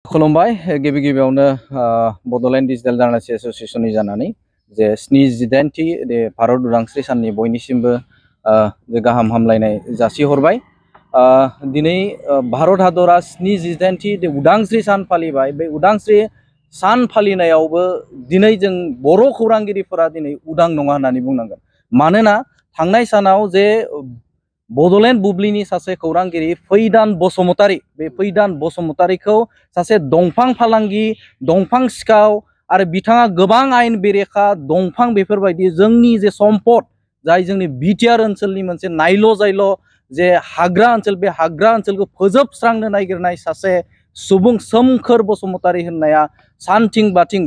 खुलुमबाय गिबि गिबियावनो बड'लेण्ड डिजिटेल जार्नालिस्ट एस'सिएशननि जानानै जे 78थि भारत उदांस्रि साननि बयनिसिमबो जे गाहाम हामलायनाय जासिहरबाय। दिनै भारत हादरा 78थि उदांस्रि सान फालिबाय। बे उदांस्रि सान फालिनायावबो दिनै जों बर' खौरांगिरिफोरा दिनै उदां नङा होननानै बुंनांगोन। मानोना थांनाय सानाव जे बड'लेण्ड बुब्लिनि सासे खौरांगिरि फैदान बसुमतारी, बे फैदान बसुमतारीखौ सासे दंफां फालांगि, दंफां सिखाव आरो बिथाङा गोबां आयेन बेरेखा दंफां बेफोरबायदि जोंनि जे सम्पद, जाय जोंनि बिटिआर ओनसोलनि मोनसे नायल' जायल' जे हाग्रा ओनसोल, बे हाग्रा ओनसोलखौ फोजोबस्रांनो नागिरनाय सासे सुबुं सोमखोर बसुमतारी होननाया सानथिं बाथिं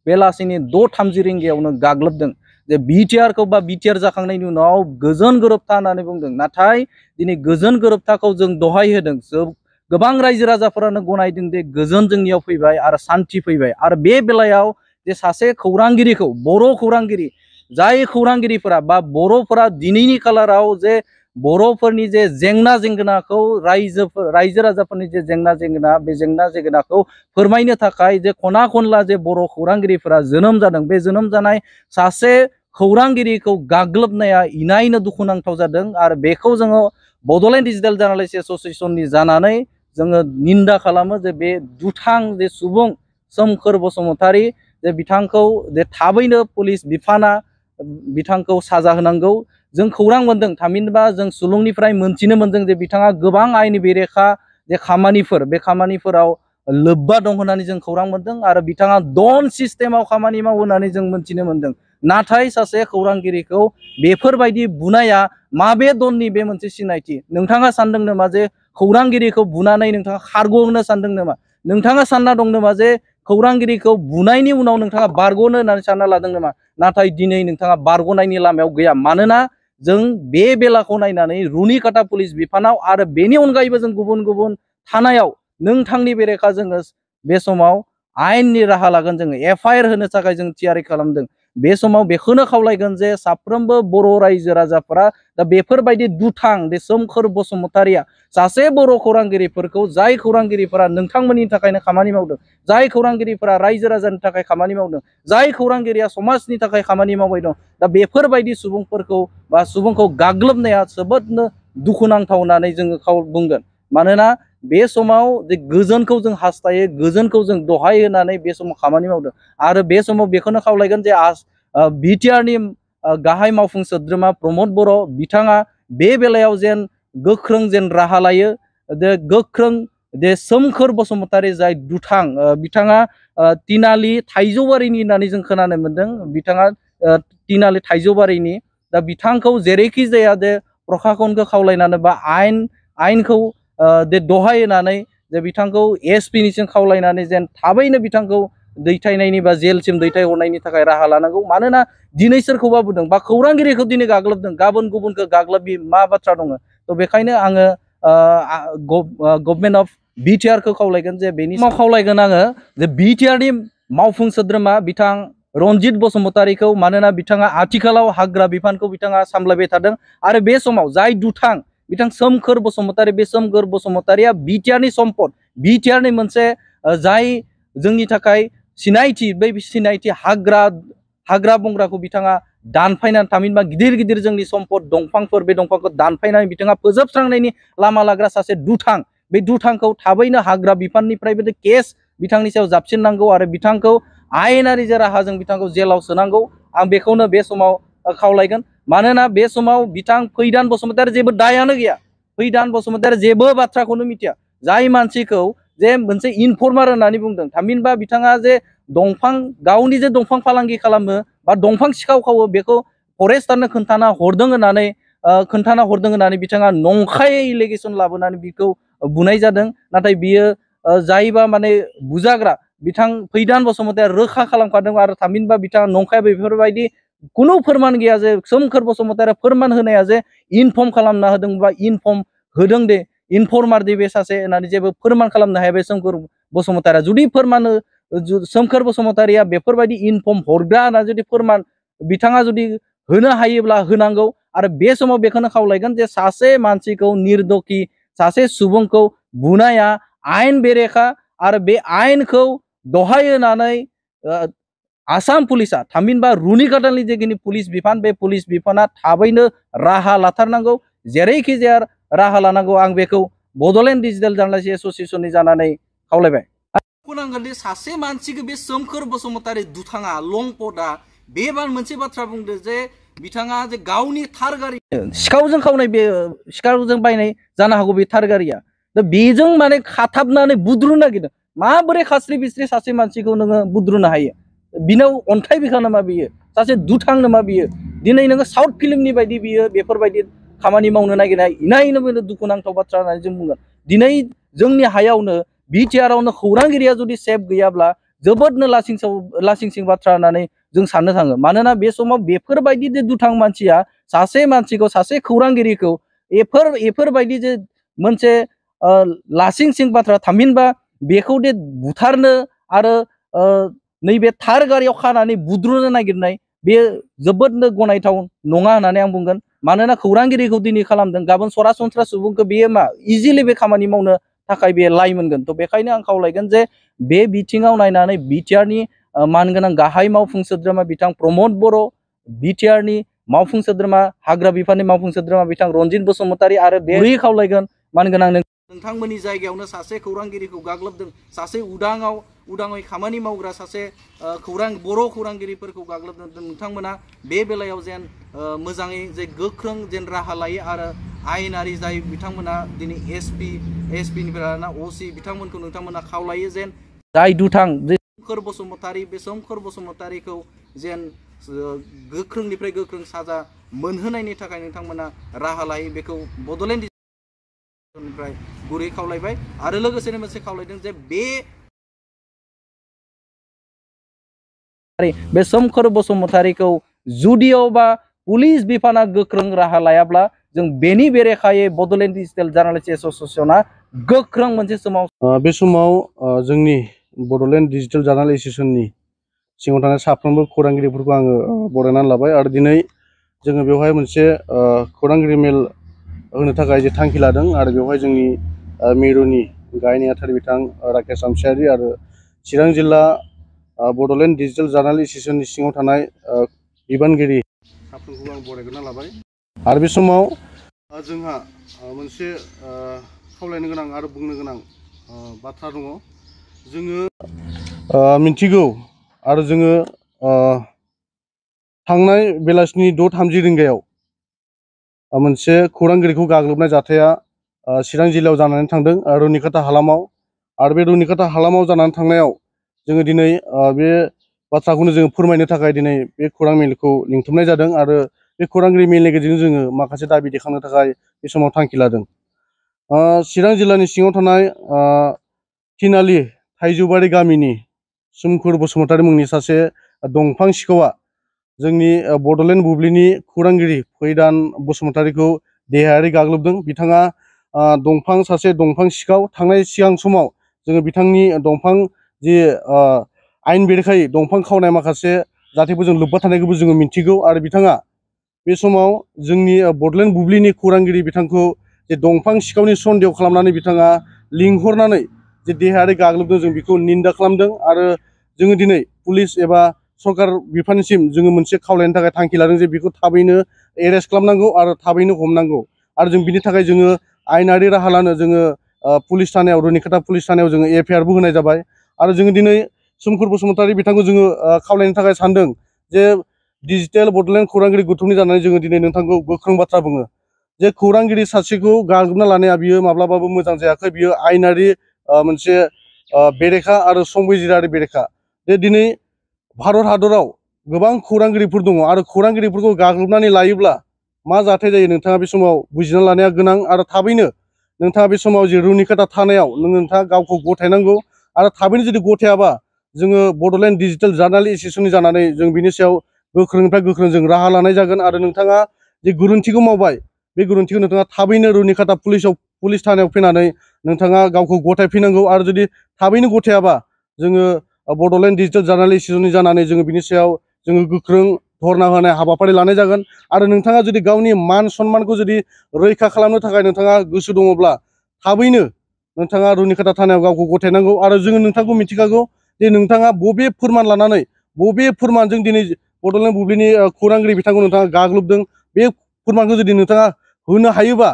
बेलासिनि 6:30 रिंगायावनो गाग्लोबदों। जे बिटिआरखौ बा बिटिआर जाखांनायनि उनाव गोजोन गोरोबथा होननानै बुंदों, नाथाय दिनै गोजोन गोरोबथाखौ जों दहाय होदों। गोबां रायजो राजाफोरानो गनायदों दे गोजोन जोंनियाव फैबाय आरो सान्थि फैबाय। आरो बे बेलायाव जे सासे खौरांगिरिखौ, बर' खौरांगिरि, जाय खौरांगिरिफोरा बा बर'फोरा दिनैनि खालाराव जे बर'फोरनि जे जेंना जेंगोनाखौ रायजो राजाफोरनि जे जेंना जेंगोना, बे जेंना जेंगोनाखौ फोरमायनो थाखाय जे खना खनला जे बर' खौरांगिरिफोरा जोनोम जादों, बे जोनोम जानाय सासे खौरांगिरिखौ गाग्लोबनाया इनायनो दुखुनांथाव जादों। आरो बेखौ जोङो बड'लेण्ड डिजिटेल जार्नालिस्ट एस'सिएशननि जानानै जोङो निन्दा खालामो जे बे दुथां जे सुबुं सोमखोर बसुमतारी, जे बिथांखौ जे थाबैनो पुलिस बिफाना बिथांखौ साजा होनांगौ। जों खौरां मोनदों, थामहिनबा जों सुलुंनिफ्राय मोनथिनो मोनदों जे बिथाङा गोबां आयेन बेरेखा जे खामानिफोर, बे खामानिफोराव लोब्बा दं होननानै जों खौरां मोनदों। आरो बिथाङा डन सिस्टेमाव खामानि मावो होननानै जों मोनथिनो मोनदों। नाथाय सासे खौरांगिरिखौ बेफोरबायदि बुनाया माबे दननि बे मोनसे सिनायथि? नोंथाङा सानदों नामा जे खौरांगिरिखौ बुनानै नोंथाङा खारग'नो सानदों नामा? नोंथाङा सानना दं नामा जे खौरांगिरिखौ बुनायनि उनाव नोंथाङा बारग'नो होननानै सानना लादों नामा? नाथाय दिनै नोंथाङा बारग'नायनि लामायाव गैया। मानोना जों बे बेलाखौ नायनानै रुनिकाटा पुलिस बिफानाव आरो बेनि अनगायैबो जों गुबुन गुबुन थानायाव नोंथांनि बेरेखा जोङो बे समाव आयेननि राहा लागोन। जोङो एफआइआर होनो थाखाय जों थियारि खालामदों। बे समाव बेखौनो खावलायगोन जे साफ्रोमबो बर' रायजो राजाफोरा दा बेफोरबायदि दुथां बे सोमखोर बसुमतारीया सासे बर' खौरांगिरिफोरखौ, जाय खौरांगिरिफोरा नोंथांमोननि थाखायनो खामानि मावदों, जाय खौरांगिरिफोरा रायजो राजानि थाखाय खामानि मावदों, जाय खौरांगिरिया समाजनि थाखाय खामानि मावबाय दं, दा बेफोरबायदि सुबुंफोरखौ बा सुबुंखौ गाग्लोबनाया जोबोदनो दुखुनांथाव होननानै जोङो बुंगोन। मानोना बे समाव जे गोजोनखौ जों हास्थायो, गोजोनखौ जों दहाय होनानै बे समाव खामानि मावदों। आरो बे समाव बेखौनो खावलायगोन जे बिटिआरनि गाहाय मावफुं सोद्रोमा प्रमद बर' बिथाङा बे बेलायाव जेन गोख्रों जेन राहा लायो। जे गोख्रों जे सोमखोर बसुमतारी जाय दुथां, बिथाङा तिनालि थाइजौबारिनि होननानै जों खोनानो मोन्दों। बिथाङा तिनालि थाइजौबारिनि। दा बिथांखौ जेरैखि जाया जे प्रखाखनखौ खावलायनानै बा आयेनखौ जे दहाय होनानै जे बिथांखौ एसपिनिसिम खावलायनानै जेन थाबैनो बिथांखौ दैथायनायनि बा जेलसिम दैथायहरनायनि थाखाय राहा लानांगौ। मानोना दिनै सोरखौबा बुंदों बा खौरांगिरिखौ दिनै गाग्लोबदों, गाबोन गुबुनखौ गाग्लोबि मा बाथ्रा दङ? थ' बेखायनो आङो गभर्नमेन्ट अफ बिटिआरखौ खावलायगोन जे बेनि समाव खावलायगोन आङो जे बिटिआरनि मावफुं सोद्रोमा बिथां रनजित बसुमतारीखौ, मानोना बिथाङा आथिखालाव हाग्रा बिफानखौ बिथाङा सामलायबाय थादों। आरो बे समाव जाय दुथां बिथां सोमखोर बसुमतारी, बे सोमखोर बसुमतारीया बिटिआरनि सम्पद, बिटिआरनि मोनसे जाय जोंनि थाखाय सिनायथि, बै सिनायथि हाग्रा बंग्राखौ बिथाङा दानफायनानै, थामहिनबा गिदिर गिदिर जोंनि सम्पद दंफांफोर, बे दंफांखौ दानफायनानै बिथाङा फोजोबस्रांनायनि लामा लाग्रा सासे दुथां। बे दुथांखौ थाबैनो हाग्रा बिफाननिफ्रायबो केस बिथांनि सायाव जाबसिननांगौ आरो बिथांखौ आयेनारि जे राहाजों बिथांखौ जेलाव सोनांगौ। आं बेखौनो बे समाव खावलायगोन। मानोना बे समाव बिथां फैदान बसुमतारी जेबो दायानो गैया। फैदान बसुमतारी जेबो बाथ्राखौनो मिथिया। जाय मानसिखौ जे मोनसे इनफर्मार होननानै बुंदों, थामहिनबा बिथाङा जे गावनि जे दंफां फालांगि खालामो बा दंफां सिखाव खावो, बेखौ फरेस्टारनो खोन्थाना हरदों होननानै बिथाङा नंखाय एलिगेसन लाबोनानै बिखौ बुनाय जादों। नाथाय बियो जायबा माने बुजाग्रा बिथां फैदान बसुमतारीया रोखा खालामखादों। आरो थामहिनबा बिथाङा नंखाय बेफोरबायदि खुनु फोरमान गैया जे सोमखोर बसुमतारीया फोरमान होनाया जे इनफर्म खालामना होदों बा इनफर्म होदों दे, इनफर्मार दे बे सासे होननानै जेबो फोरमान खालामनो हाया बे सोमखोर बसुमतारीया। जुदि फोरमान सोमखोर बसुमतारीया बेफोरबायदि इनफर्म हरग्रा होनना जुदि फोरमान बिथाङा जुदि होनो हायोब्ला होनांगौ। आरो बे समाव बेखौनो खावलायगोन जे सासे मानसिखौ निर्दखि सासे सुबुंखौ बुनाया आयेन बेरेखा आरो बे आयेनखौ दहाय होनानै आसाम पुलिसा थामहिनबा रुनिकाटानि जेखिनि पुलिस बिफान बे पुलिस बिफाना थाबैनो राहा लाथारनांगौ जेरैखि जाया राहा लानांगौ आं बेखौ बड'लेण्ड डिजिटेल जार्नालिस्ट एस'सिएशननि जानानै खावलायबाय। बुंनांगोन दि सासे मानसिखौ बे सोमखोर बसुमतारी दुथाङा लंपटआ बे मोनसे बाथ्रा बुंदो जे बिथाङा जे गावनि थार गारि सिखावजों खावनाय बे सिखावजों बायनाय जानो हागौ बे थार गारिया दा बेजों माने खाथाबनानै बुद्रुनो नागिरदों माबोरै खास्रि बिस्रि सासे मानसिखौ नोङो बुद्रुनो हायो बिनाव अन्थाइ बिखा नामा बियो सासे दुथां नामा बियो दिनै नोङो साउथ फिल्मनि बायदि बियो बेफोरबायदि खामानि मावनो नागिरनाय इनायनो दुखुनांथाव बाथ्रा होननानै जों बुंगोन दिनै जोंनि हायावनो बिटिआरआवनो खौरांगिरिया जुदि सेफ गैयाब्ला जोबोदनो लासिंसिं बाथ्रा होननानै जों साननो थाङो मानोना बे समाव बेफोरबायदि जे दुथां मानसिया सासे मानसिखौ सासे खौरांगिरिखौ एफोरबायदि जे मोनसे लासिंसिं बाथ्रा थामहिनबा बेखौ दे बुथारनो आरो नैबे थार गारियाव खानानै बुद्रुनो नागिरनाय बे जोबोदनो गनायथाव नङा होननानै आं बुंगोन मानोना खौरांगिरिखौ दिनै खालामदों गाबोन सरासनस्रा सुबुंखौ बेयो मा इजिलि बे खामानि मावनो थाखाय बे लाइ मोनगोन थ' बेखायनो आं खावलायगोन जे बे बिथिङाव नायनानै बिटिआरनि मानगोनां गाहाय मावफुं सोद्रोमा बिथां प्रमद बर' बिटिआरनि मावफुं सोद्रोमा हाग्रा बिफाननि मावफुं सोद्रोमा बिथां रन्जित बसुमतारी आरो बे खावलायगोन मानगोनां नोंथांमोननि जायगायावनो सासे खौरांगिरिखौ गाग्लोबदों सासे उदाङै खामानि मावग्रा सासे बर' खौरांगिरिफोरखौ गाग्लोबदों नोंथांमोना बे बेलायाव जेन मोजाङै जे गोख्रों जेन राहा लायो आरो आयेनारि जाय बिथांमोना दिनै एसपिनिफ्राय लाना असि बिथांमोनखौ नोंथांमोना खावलायो जेन जाय दुथां सोमखोर बसुमतारी बे सोमखोर बसुमतारीखौ जेन गोख्रोंनिफ्राय गोख्रों साजा मोनहोनायनि थाखाय नोंथांमोना राहा लायो बेखौ बड'लेण्ड निफ्राय गुरै खावलायबाय आरो लोगोसेनो मोनसे खावलायदों जे बे सोमखोर बसुमतारीखौ जुदियावबा पुलिस बिफाना गोख्रों राहा लायाब्ला जों बेनि बेरेखायै बड'लेण्ड डिजिटेल जार्नालिस्ट एस'सिएशना गोख्रों मोनसे समाव बे समाव जोंनि बड'लेण्ड डिजिटेल जार्नाल एस'सिएशननि सिङाव थानाय साफ्रोमबो खौरांगिरिफोरखौ आङो बरायनानै लाबाय आरो दिनै जोङो बेवहाय मोनसे खौरांगिरि मेल होनो थाखाय जे थांखि लादों आरो बेवहाय जोंनि मिरुनि गाहाय नेहाथारि बिथां राकेश आमसियारि आरो चिरां जिल्ला बड'लेण्ड डिजिटेल जार्नाल एस'सिएशननि सिङाव थानाय बिबानगिरि साफ्रोमखौबो आं बरायग्रोना लाबाय आरो बे समाव जोंहा मोनसे खावलायनो गोनां आरो बुंनो गोनां बाथ्रा दङ जोङो मिन्थिगौ आरो जोङो थांनाय बेलासिनि 6:30 रिंगायाव मोनसे खौरांगिरिखौ गाग्लोबनाय जाथाया चिरां जिल्लायाव जानानै थांदों रुनिकाटा हालामाव आरो बे रुनिकाटा हालामाव जानानै थांनायाव जोङो दिनै बे बाथ्राखौनो जोङो फोरमायनो थाखाय दिनै बे खौरां मेलखौ लिंथुमनाय जादों आरो बे खौरांगिरि मेलनि गेजेरजों जोङो माखासे दाबि दैखांनो थाखाय बे समाव थांखि लादों चिरां जिल्लानि सिङाव थानाय थिनालि थाइजौबारि गामिनि सोमखोर बसुमतारी मुंनि सासे दंफां सिखावआ जोंनि बड'लेण्ड बुब्लिनि खौरांगिरि फैदान बसुमतारीखौ देहायारि गाग्लोबदों बिथाङा सासे दंफां सिखाव थांनाय सिगां समाव जोङो बिथांनि दंफां जि आयेन बेरेखायै दंफां खावनाय माखासे जाथायफोरजों लोब्बा थानायखौबो जोङो मिन्थिगौ आरो बिथाङा बे समाव जोंनि बड'लेण्ड बुब्लिनि खौरांगिरि बिथांखौ जे दंफां सिखावनि सन्देह खालामनानै बिथाङा लिंहरनानै जे देहायारि गाग्लोबदों जों बेखौ निन्दा खालामदों आरो जोङो दिनै पुलिस एबा सरकार बिफानसिम जोङो मोनसे खावलायनो थाखाय थांखि लादों जे बेखौ थाबैनो एरेस्ट खालामनांगौ आरो थाबैनो हमनांगौ आरो जों बिनि थाखाय जोङो आयेनारि राहा लानो जोङो पुलिस थानायाव रुनिकाटा पुलिस थानायाव जोङो एफआइआरबो होनाय जाबाय आरो जोङो दिनै सोमखोर बसुमतारी बिथांखौ जोङो खावलायनो थाखाय सानदों जे डिजिटेल बड'लेण्ड खौरांगिरि गौथुमनि जानानै जोङो दिनै नोंथांखौ गोख्रों बाथ्रा बुङो जे खौरांगिरि सासेखौ गाग्लोबना लानाया बियो माब्लाबाबो मोजां जायाखै बियो आयेनारि मोनसे बेरेखा आरो संबिजिरारि बेरेखा जे दिनै भारत हादराव गोबां खौरांगिरिफोर दङ आरो खौरांगिरिफोरखौ गाग्लोबनानै लायोब्ला मा जाथाय जायो नोंथाङा बे समाव बुजिना लानाया गोनां आरो थाबैनो नोंथाङा बे समाव जे रुनिकाटा थानायाव नोंथाङा गावखौ गथायनांगौ आरो थाबैनो जुदि गथायाबा जोङो बड'लेण्ड डिजिटेल जार्नाल एस'सिएशननि जानानै जों बिनि सायाव गोख्रोंनिफ्राय गोख्रों जों राहा लानाय जागोन आरो नोंथाङा जे गुरुन्थिखौ मावबाय बे गुरुन्थिखौ नोंथाङा थाबैनो रुनिकाटा पुलिस थानायाव फैनानै नोंथाङा गावखौ गथायफैनांगौ आरो जुदि थाबैनो गथायाबा जोङो बड'लेण्ड डिजिटेल जार्नाल एस'सिएशननि जानानै जोङो बिनि सायाव जोङो गोख्रों धरना होनाय हाबाफारि लानाय जागोन आरो नोंथाङा जुदि गावनि मान सन्मानखौ जुदि रैखा खालामनो थाखाय नोंथाङा गोसो दङब्ला थाबैनो नोंथाङा रुनिकाटा थानायाव गावखौ गथायनांगौ आरो जोङो नोंथांखौ मिथिखागौ जे नोंथाङा बबे फोरमान लानानै बबे फोरमानजों दिनै बड'लेण्ड बुब्लिनि खौरांगिरि बिथांखौ नोंथाङा गाग्लोबदों बे फोरमानखौ जुदि नोंथाङा होनो हायोबा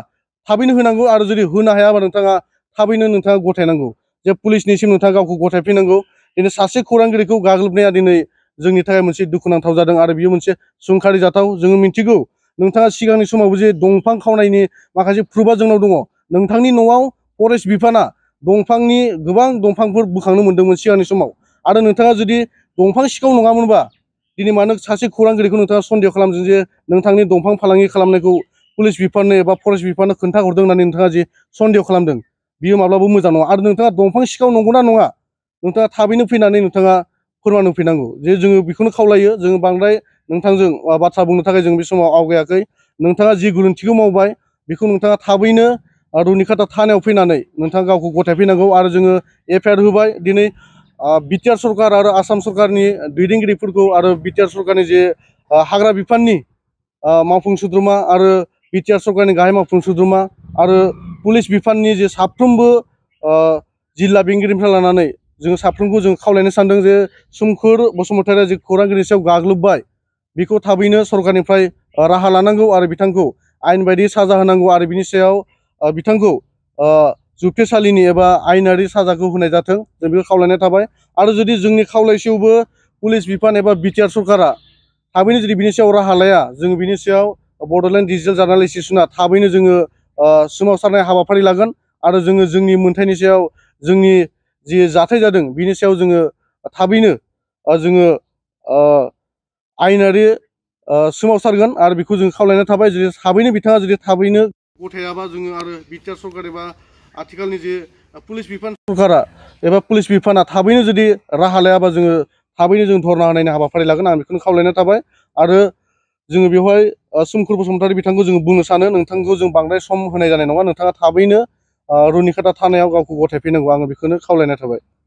थाबैनो होनांगौ आरो जुदि होनो हायाबा नोंथाङा थाबैनो नोंथाङा गथायनांगौ जे पुलिसनिसिम नोंथाङा गावखौ गथायफैनांगौ दिनै सासे खौरांगिरिखौ गाग्लोबनाया दिनै जोंनि थाखाय मोनसे दुखुनांथाव जादों आरो बियो मोनसे सोंखारि जाथाव जोङो मिथिगौ नोंथाङा सिगांनि समावबो जे दंफां खावनायनि माखासे प्रुफा जोंनाव दङ नोंथांनि न'आव फरेस्ट बिफाना दंफांनि गोबां दंफांफोर बोखांनो मोन्दोंमोन सिगांनि समाव आरो नोंथाङा जुदि दंफां सिखाव नङामोनबा दिनै मानो सासे खौरांगिरिखौ नोंथाङा सन्देह खालामदों जे नोंथांनि दंफां फालांगि खालामनायखौ पुलिस बिफाननो एबा फरेस्ट बिफाननो खोन्थाहरदों होननानै नोंथाङा जे सन्देह खालामदों बियो माब्लाबा मोजां नङा आरो नोंथाङा दंफां सिखाव नंगौना नङा नोंथाङा थाबैनो फैनानै नोंथाङा फोरमान होफैनांगौ जे जोङो बेखौनो खावलायो जोङो बांद्राय नोंथांजों बाथ्रा बुंनो थाखाय जों बे समाव आवगायाखै नोंथाङा जि गोरोन्थिखौ मावबाय बेखौ नोंथाङा थाबैनो रुनिकाटा थानायाव फैनानै नोंथाङा गावखौ गथायफैनांगौ आरो जोङो एफआइआर होबाय दिनै बिटिआर सरकार आरो आसाम सरकारनि दैदेनगिरिफोरखौ आरो बिटिआर सरकारनि जे हाग्रा बिफाननि मावफुं सोद्रोमा आरो बिटिआर सरकारनि गाहाय मावफुं सोद्रोमा आरो पुलिस बिफाननि जे साफ्रोमबो जिल्ला बेंगिरिनिफ्राय लानानै जोङो साफ्रोमखौ जों खावलायनो सानदों जे सोमखोर बसुमतारिया जे खौरांगिरिनि सायाव गाग्लोबबाय बेखौ थाबैनो सरकारनिफ्राय राहा लानांगौ आरो बिथांखौ आयेन बायदि साजा होनांगौ आरो बिनि सायाव बिथांखौ जुक्तिसालिनि एबा आयेनारि साजाखौ होनाय जाथों जों बेखौ खावलायनाय थाबाय आरो जुदि जोंनि खावलायसेयावबो पुलिस बिफान एबा बिटिआर सरकारा थाबैनो जुदि बिनि सायाव राहा लाया जोङो बिनि सायाव बड'लेण्ड डिजिटेल जार्नाल एस'सिएशना थाबैनो जोङो सोमावसारनाय हाबाफारि लागोन आरो जोङो जोंनि मोन्थायनि सायाव जोंनि जि जाथाय जादों बिनि सायाव जोङो थाबैनो जोङो आयेनारि सोमावसारगोन आरो बेखौ जों खावलायनाय थाबाय जुदि थाबैनो बिथाङा जुदि थाबैनो गथायाबा जोङो आरो बिटिआर सरकार एबा आथिखालनि जे पुलिस बिफान सरकारा एबा पुलिस बिफाना थाबैनो जुदि राहा लायाबा जोङो थाबैनो जों धरना होनायनि हाबाफारि लागोन आं बेखौनो खावलायनाय थाबाय आरो जोङो बेवहाय सोमखोर बसुमतारि बिथांखौ जोङो बुंनो सानो नोंथांखौ जों बांद्राय सम होनाय जानाय नङा नोंथाङा थाबैनो रुनिकाटा थानायाव गावखौ गथायफैनांगौ आङो बेखौनो खावलायनाय थाबाय